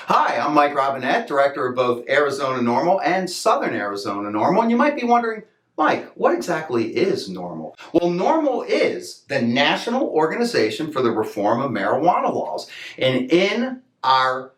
Hi, I'm Mike Robinette, Director of both Arizona NORML and Southern Arizona NORML, and you might be wondering, Mike, what exactly is NORML? Well, NORML is the National Organization for the Reform of Marijuana Laws, and in our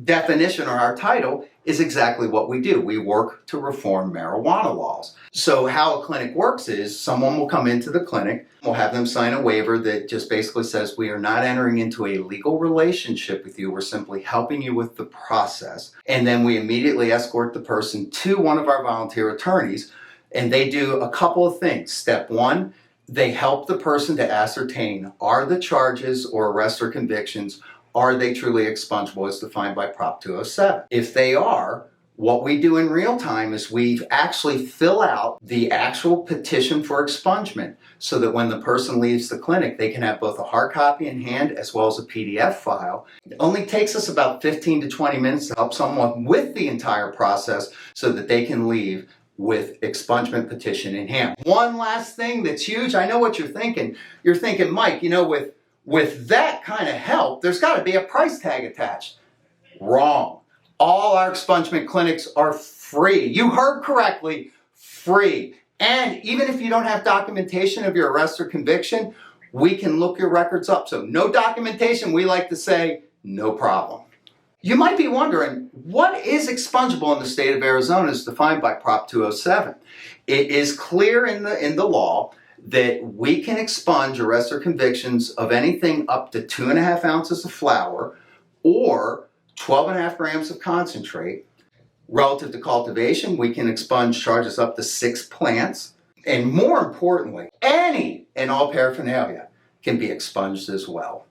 definition or our title is exactly what we do. We work to reform marijuana laws. So how a clinic works is someone will come into the clinic, we'll have them sign a waiver that just basically says we are not entering into a legal relationship with you, we're simply helping you with the process. And then we immediately escort the person to one of our volunteer attorneys, and they do a couple of things. Step one, they help the person to ascertain, are the charges or arrests or convictions, are they truly expungable as defined by Prop 207? If they are, what we do in real time is we actually fill out the actual petition for expungement so that when the person leaves the clinic, they can have both a hard copy in hand as well as a PDF file. It only takes us about 15 to 20 minutes to help someone with the entire process so that they can leave with expungement petition in hand. One last thing that's huge, I know what you're thinking. You're thinking, Mike, you know, with that kind of help, there's got to be a price tag attached. Wrong. All our expungement clinics are free. You heard correctly, free. And even if you don't have documentation of your arrest or conviction, we can look your records up. So no documentation, we like to say, no problem. You might be wondering, what is expungable in the state of Arizona as defined by Prop 207? It is clear in the law that we can expunge arrests or convictions of anything up to 2.5 ounces of flour or 12.5 grams of concentrate. Relative to cultivation, we can expunge charges up to 6 plants. And more importantly, any and all paraphernalia can be expunged as well.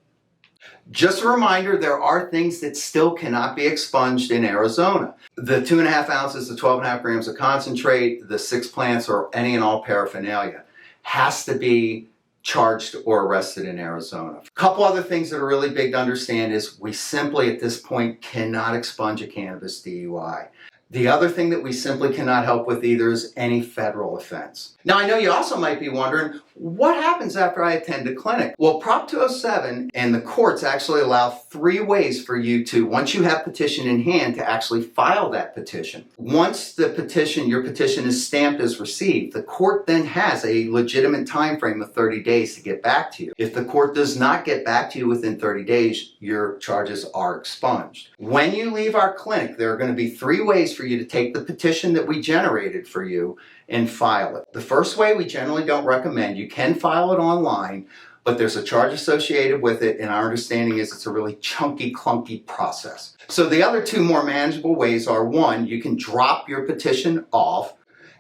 Just a reminder, there are things that still cannot be expunged in Arizona. The 2.5 ounces, the 12.5 grams of concentrate, the 6 plants, or any and all paraphernalia has to be charged or arrested in Arizona. A couple other things that are really big to understand is we simply at this point cannot expunge a cannabis DUI. The other thing that we simply cannot help with either is any federal offense. Now I know you also might be wondering, what happens after I attend a clinic? Well, Prop 207 and the courts actually allow 3 ways for you to, once you have petition in hand, to actually file that petition. Once the petition, your petition is stamped as received, the court then has a legitimate time frame of 30 days to get back to you. If the court does not get back to you within 30 days, your charges are expunged. When you leave our clinic, there are going to be 3 ways for you to take the petition that we generated for you and file it. The first way we generally don't recommend. You can file it online, but there's a charge associated with it, and our understanding is it's a really chunky, clunky process. So the other 2 more manageable ways are, 1, you can drop your petition off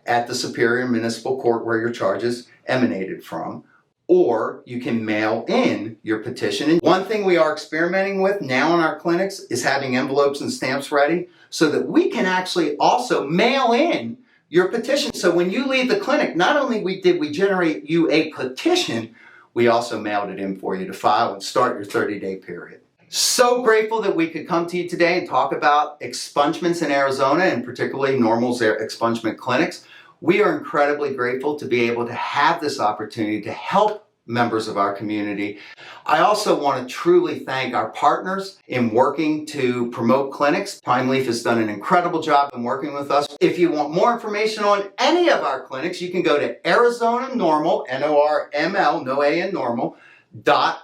at the Superior Municipal Court where your charges emanated from, or you can mail in your petition. And one thing we are experimenting with now in our clinics is having envelopes and stamps ready so that we can actually also mail in your petition. So when you leave the clinic, not only did we generate you a petition, we also mailed it in for you to file and start your 30-day period. So grateful that we could come to you today and talk about expungements in Arizona, and particularly NORML's expungement clinics. We are incredibly grateful to be able to have this opportunity to help members of our community. I also want to truly thank our partners in working to promote clinics. Pine Leaf has done an incredible job in working with us. If you want more information on any of our clinics, you can go to AZNORML, N-O-R-M-L, no A in normal,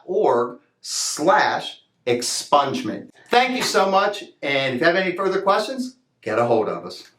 .org/expungement. Thank you so much, and if you have any further questions, get a hold of us.